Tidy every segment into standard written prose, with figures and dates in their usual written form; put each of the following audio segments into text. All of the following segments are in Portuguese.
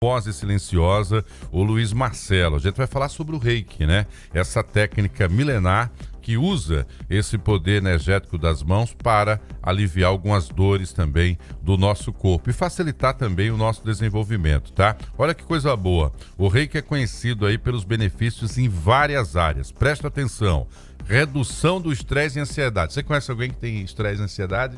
voz silenciosa, o Luiz Marcelo. A gente vai falar sobre o Reiki, né? Essa técnica milenar que usa esse poder energético das mãos para aliviar algumas dores também do nosso corpo e facilitar também o nosso desenvolvimento, tá? Olha que coisa boa. O Reiki é conhecido aí pelos benefícios em várias áreas. Presta atenção. Redução do estresse e ansiedade. Você conhece alguém que tem estresse e ansiedade?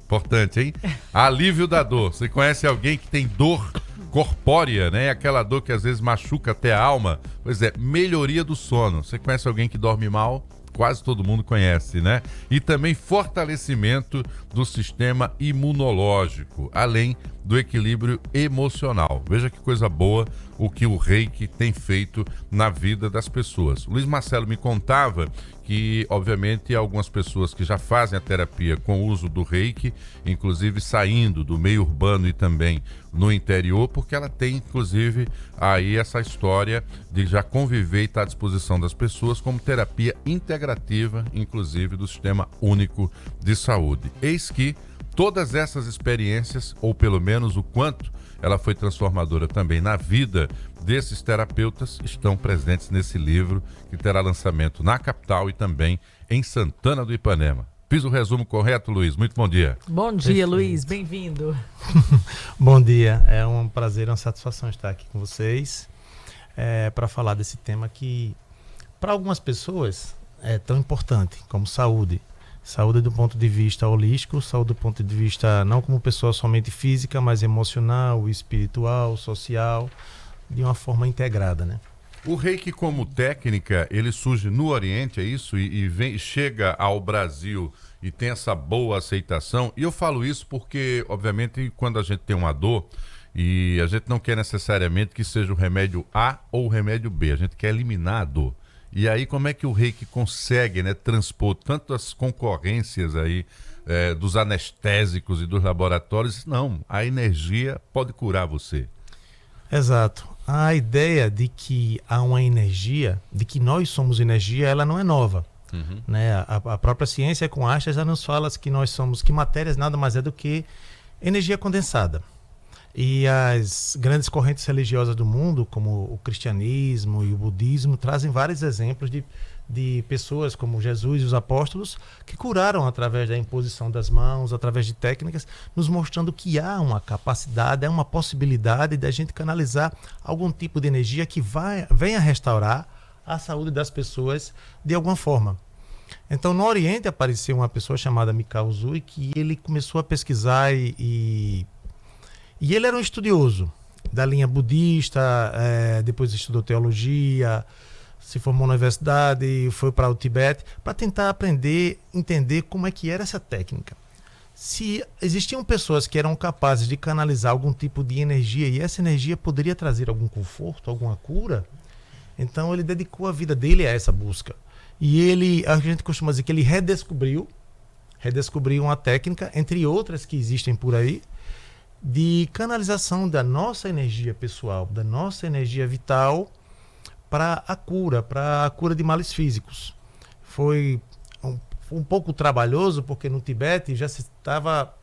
Importante, hein? Alívio da dor. Você conhece alguém que tem dor corpórea, né? Aquela dor que às vezes machuca até a alma. Pois é, melhoria do sono. Você conhece alguém que dorme mal? Quase todo mundo conhece, né? E também fortalecimento do sistema imunológico, além do equilíbrio emocional. Veja que coisa boa o que o Reiki tem feito na vida das pessoas. O Luiz Marcelo me contava que, obviamente, algumas pessoas que já fazem a terapia com o uso do Reiki, inclusive saindo do meio urbano e também no interior, porque ela tem, inclusive, aí essa história de já conviver e estar à disposição das pessoas como terapia integrativa, inclusive, do Sistema Único de Saúde. Eis que todas essas experiências, ou pelo menos o quanto ela foi transformadora também na vida desses terapeutas, estão presentes nesse livro que terá lançamento na capital e também em Santana do Ipanema. Fiz o resumo correto, Luiz? Muito bom dia. Bom dia, perfeito. Luiz. Bem-vindo. Bom dia. É um prazer, uma satisfação estar aqui com vocês para falar desse tema que, para algumas pessoas, é tão importante como saúde. Saúde do ponto de vista holístico, saúde do ponto de vista não como pessoa somente física, mas emocional, espiritual, social, de uma forma integrada, né? O Reiki como técnica, ele surge no Oriente, é isso? Chega ao Brasil e tem essa boa aceitação. E eu falo isso porque, obviamente, quando a gente tem uma dor, e a gente não quer necessariamente que seja o remédio A ou o remédio B, a gente quer eliminar a dor. E aí como é que o Reiki consegue, né, transpor tantas concorrências aí dos anestésicos e dos laboratórios? Não, a energia pode curar você. Exato. A ideia de que há uma energia, de que nós somos energia, ela não é nova. Né? A própria ciência com Einstein já nos fala que nós somos, que matérias nada mais é do que energia condensada. E as grandes correntes religiosas do mundo, como o cristianismo e o budismo, trazem vários exemplos de pessoas como Jesus e os apóstolos que curaram através da imposição das mãos, através de técnicas, nos mostrando que há uma capacidade, há uma possibilidade de a gente canalizar algum tipo de energia que venha restaurar a saúde das pessoas de alguma forma. Então, no Oriente apareceu uma pessoa chamada Mikao Usui, que ele começou a pesquisar e ele era um estudioso da linha budista, depois estudou teologia, se formou na universidade, foi para o Tibete, para tentar aprender, entender como é que era essa técnica. Se existiam pessoas que eram capazes de canalizar algum tipo de energia e essa energia poderia trazer algum conforto, alguma cura, então ele dedicou a vida dele a essa busca. E a gente costuma dizer que ele redescobriu uma técnica, entre outras que existem por aí, de canalização da nossa energia pessoal, da nossa energia vital para a cura de males físicos. Foi um pouco trabalhoso, porque no Tibete já se estava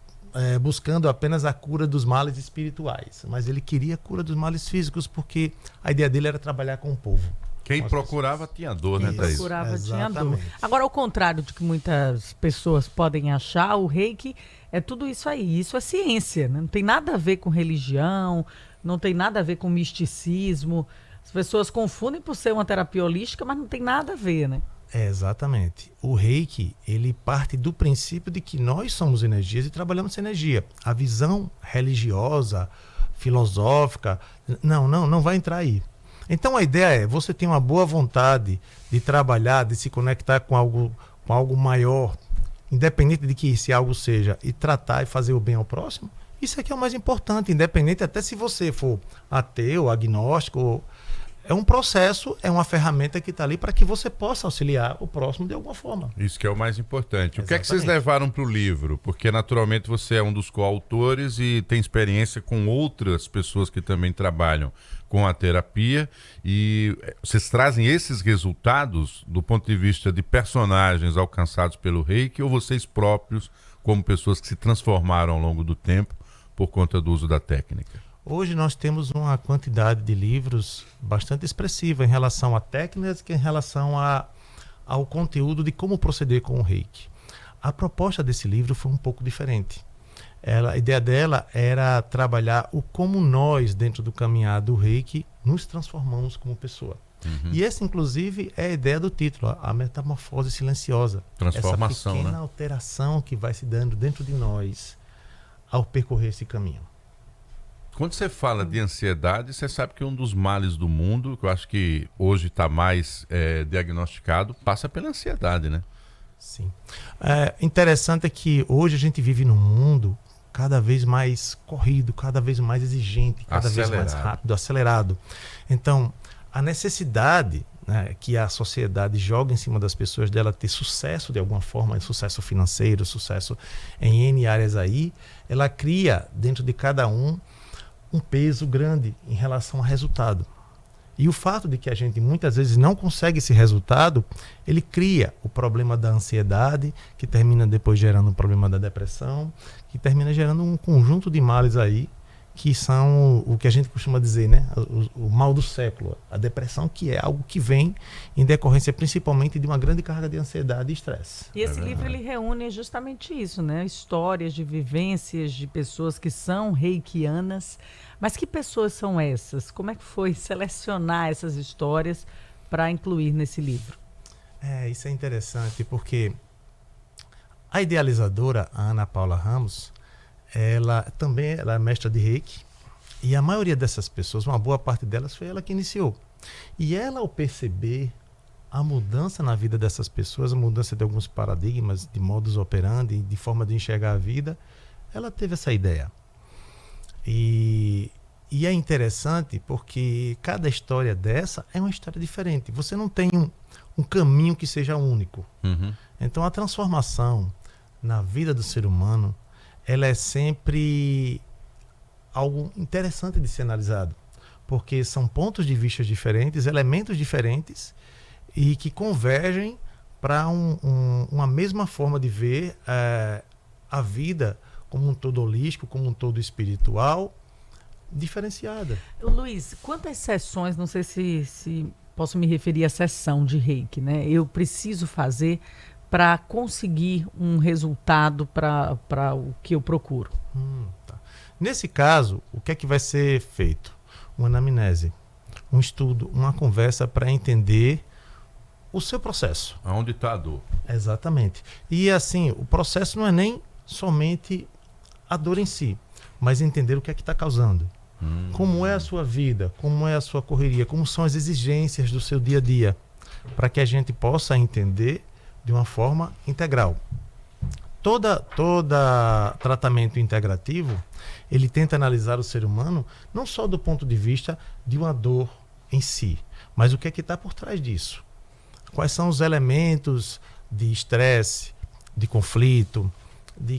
buscando apenas a cura dos males espirituais, mas ele queria a cura dos males físicos, porque a ideia dele era trabalhar com o povo. Quem procurava tinha dor, né, Thaís? Procurava tinha dor. Agora, ao contrário do que muitas pessoas podem achar, o Reiki é tudo isso aí. Isso é ciência, né? Não tem nada a ver com religião, não tem nada a ver com misticismo. As pessoas confundem por ser uma terapia holística, mas não tem nada a ver, né? Exatamente. O Reiki, ele parte do princípio de que nós somos energias e trabalhamos essa energia. A visão religiosa, filosófica, não vai entrar aí. Então a ideia é, você tem uma boa vontade de trabalhar, de se conectar com algo maior, independente de que esse algo seja, e tratar e fazer o bem ao próximo, isso aqui é o mais importante, independente até se você for ateu, agnóstico, é um processo, é uma ferramenta que está ali para que você possa auxiliar o próximo de alguma forma. Isso que é o mais importante. Exatamente. O que é que vocês levaram para o livro? Porque naturalmente você é um dos coautores e tem experiência com outras pessoas que também trabalham com a terapia, e vocês trazem esses resultados do ponto de vista de personagens alcançados pelo Reiki, ou vocês próprios, como pessoas que se transformaram ao longo do tempo por conta do uso da técnica? Hoje nós temos uma quantidade de livros bastante expressiva em relação a técnicas e em relação ao conteúdo de como proceder com o reiki. A proposta desse livro foi um pouco diferente. A ideia dela era trabalhar o como nós, dentro do caminhar do reiki, nos transformamos como pessoa. E essa, inclusive, é a ideia do título, a metamorfose silenciosa. Transformação, essa pequena alteração que vai se dando dentro de nós ao percorrer esse caminho. Quando você fala de ansiedade, você sabe que um dos males do mundo, que eu acho que hoje está mais diagnosticado, passa pela ansiedade, né? Sim. Interessante é que hoje a gente vive num mundo cada vez mais corrido, cada vez mais exigente, cada vez mais rápido, acelerado. Então, a necessidade, né, que a sociedade joga em cima das pessoas dela ter sucesso de alguma forma, sucesso financeiro, sucesso em N áreas aí, ela cria dentro de cada um peso grande em relação ao resultado. E o fato de que a gente muitas vezes não consegue esse resultado, ele cria o problema da ansiedade, que termina depois gerando o problema da depressão, que termina gerando um conjunto de males aí, que são o que a gente costuma dizer, né? O mal do século. A depressão, que é algo que vem em decorrência principalmente de uma grande carga de ansiedade e estresse. E esse livro ele reúne justamente isso, né? Histórias de vivências de pessoas que são reikianas. Mas que pessoas são essas? Como é que foi selecionar essas histórias para incluir nesse livro? Isso é interessante, porque a idealizadora, a Ana Paula Ramos, ela é mestra de Reiki, e a maioria dessas pessoas, uma boa parte delas, foi ela que iniciou. E ela, ao perceber a mudança na vida dessas pessoas, a mudança de alguns paradigmas, de modus operandi, de forma de enxergar a vida, ela teve essa ideia. E é interessante porque cada história dessa é uma história diferente. Você não tem um caminho que seja único. Então, a transformação na vida do ser humano, ela é sempre algo interessante de ser analisado, porque são pontos de vista diferentes, elementos diferentes e que convergem para uma mesma forma de ver a vida como um todo holístico, como um todo espiritual, diferenciada. Luiz, quantas sessões, não sei se posso me referir à sessão de Reiki, né? Eu preciso fazer para conseguir um resultado para o que eu procuro? Tá. Nesse caso, o que é que vai ser feito? Uma anamnese, um estudo, uma conversa para entender o seu processo. Aonde está a dor? Exatamente. E assim, o processo não é nem somente a dor em si, mas entender o que é que está causando. Como é a sua vida, como é a sua correria, como são as exigências do seu dia a dia, para que a gente possa entender de uma forma integral. Todo tratamento integrativo, ele tenta analisar o ser humano não só do ponto de vista de uma dor em si, mas o que é que está por trás disso. Quais são os elementos de estresse, de conflito,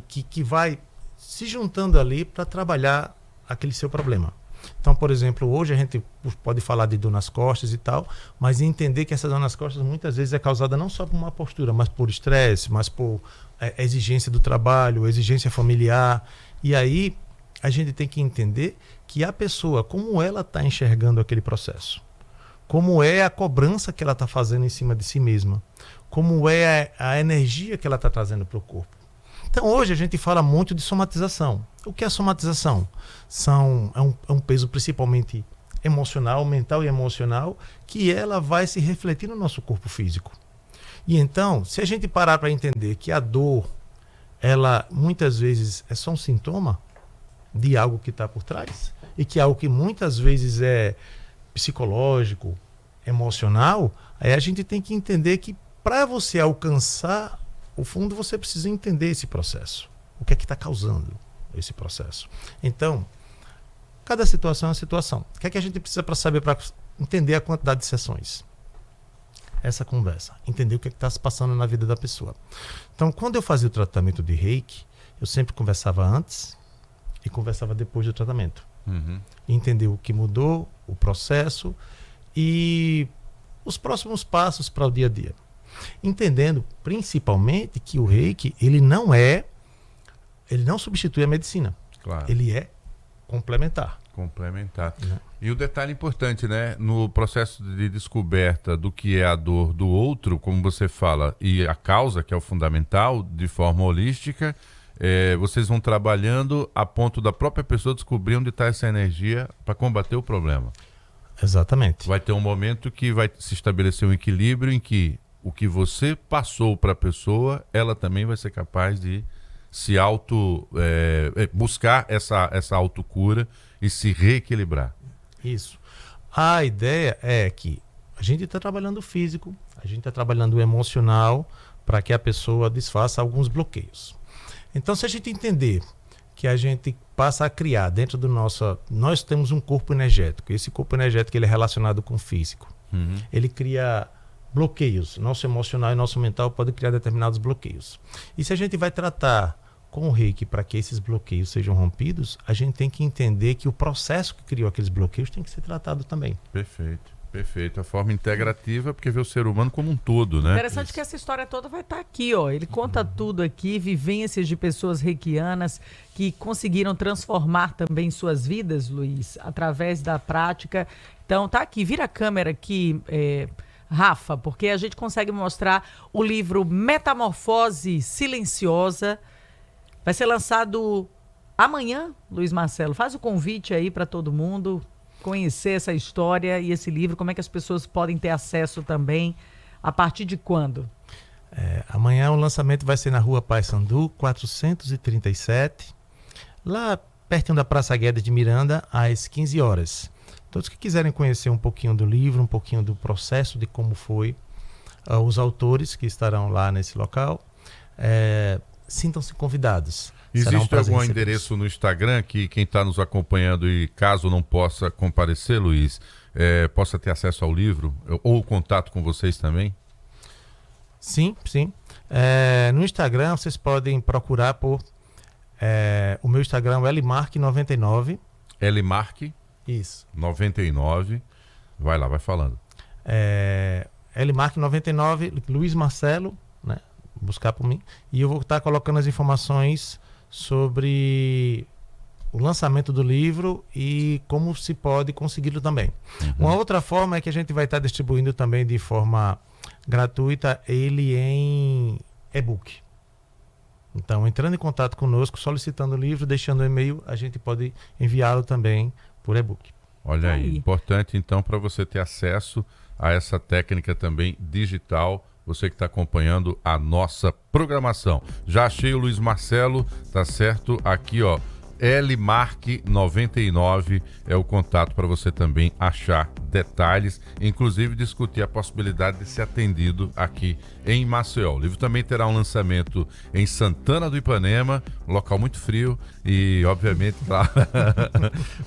que vai se juntando ali para trabalhar aquele seu problema. Então, por exemplo, hoje a gente pode falar de dor nas costas e tal, mas entender que essa dor nas costas muitas vezes é causada não só por uma postura, mas por estresse, mas por exigência do trabalho, exigência familiar. E aí a gente tem que entender que a pessoa, como ela está enxergando aquele processo, como é a cobrança que ela está fazendo em cima de si mesma, como é a energia que ela está trazendo para o corpo. Então hoje a gente fala muito de somatização. O que é a somatização? É um peso principalmente emocional, mental e emocional, que ela vai se refletir no nosso corpo físico. E então, se a gente parar para entender que a dor, ela muitas vezes é só um sintoma de algo que está por trás, e que é algo que muitas vezes é psicológico, emocional, aí a gente tem que entender que para você alcançar o fundo, você precisa entender esse processo. O que é que está causando esse processo? Então, cada situação é uma situação. O que é que a gente precisa para saber, para entender a quantidade de sessões? Essa conversa. Entender o que é que está se passando na vida da pessoa. Então, quando eu fazia o tratamento de Reiki, eu sempre conversava antes e conversava depois do tratamento. Entender o que mudou, o processo e os próximos passos para o dia a dia. Entendendo principalmente que o Reiki, ele não substitui a medicina. Claro. Ele é complementar. Complementar. E o detalhe importante, né? No processo de descoberta do que é a dor do outro, como você fala, e a causa, que é o fundamental, de forma holística, vocês vão trabalhando a ponto da própria pessoa descobrir onde está essa energia para combater o problema. Exatamente. Vai ter um momento que vai se estabelecer um equilíbrio em que o que você passou para a pessoa, ela também vai ser capaz de se buscar essa autocura e se reequilibrar. Isso. A ideia é que a gente está trabalhando o físico, a gente está trabalhando o emocional para que a pessoa desfaça alguns bloqueios. Então, se a gente entender que a gente passa a criar dentro do nosso... Nós temos um corpo energético. Esse corpo energético ele é relacionado com o físico. Ele cria bloqueios. Nosso emocional e nosso mental podem criar determinados bloqueios. E se a gente vai tratar com o reiki para que esses bloqueios sejam rompidos, a gente tem que entender que o processo que criou aqueles bloqueios tem que ser tratado também. Perfeito, perfeito. A forma integrativa, porque vê o ser humano como um todo, né? Interessante que essa história toda vai estar aqui, ó. Ele conta tudo aqui, vivências de pessoas reikianas que conseguiram transformar também suas vidas, Luiz, através da prática. Então, tá aqui, vira a câmera aqui, Rafa, porque a gente consegue mostrar o livro Metamorfose Silenciosa. Vai ser lançado amanhã, Luiz Marcelo. Faz o convite aí para todo mundo conhecer essa história e esse livro. Como é que as pessoas podem ter acesso também? A partir de quando? Amanhã o lançamento vai ser na Rua Paissandu, 437, lá pertinho da Praça Guedes de Miranda, às 15 horas. Todos que quiserem conhecer um pouquinho do livro, um pouquinho do processo, de como foi, os autores que estarão lá nesse local, sintam-se convidados. Existe algum endereço no Instagram que quem está nos acompanhando e caso não possa comparecer, Luiz, possa ter acesso ao livro ou contato com vocês também? Sim, sim. No Instagram vocês podem procurar por... o meu Instagram é lmark99. Lmark? Isso. 99. Vai lá, vai falando. lmark99, Luiz Marcelo, né? Buscar por mim. E eu vou estar colocando as informações sobre o lançamento do livro e como se pode consegui-lo também. Uma outra forma é que a gente vai estar distribuindo também de forma gratuita ele em e-book. Então, entrando em contato conosco, solicitando o livro, deixando o e-mail, a gente pode enviá-lo também por e-book. Olha aí, importante então para você ter acesso a essa técnica também digital, você que está acompanhando a nossa programação. Já achei o Luiz Marcelo, tá certo? Aqui, ó, lmark99 é o contato para você também achar detalhes, inclusive discutir a possibilidade de ser atendido aqui em Maceió. O livro também terá um lançamento em Santana do Ipanema, um local muito frio e, obviamente,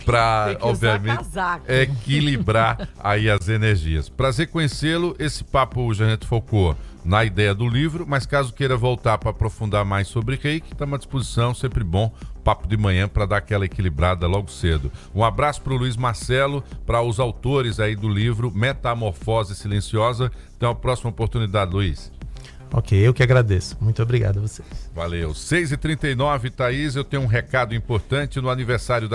para obviamente equilibrar aí as energias. Prazer conhecê-lo. Esse papo o Janete focou na ideia do livro, mas caso queira voltar para aprofundar mais sobre reiki, estamos à disposição, sempre bom, papo de manhã para dar aquela equilibrada logo cedo. Um abraço para o Luiz Marcelo, para os autores aí do livro Metamorfose Silenciosa. Até uma próxima oportunidade, Luiz. Ok, eu que agradeço. Muito obrigado a vocês. Valeu. 6h39, Thaís, eu tenho um recado importante no aniversário da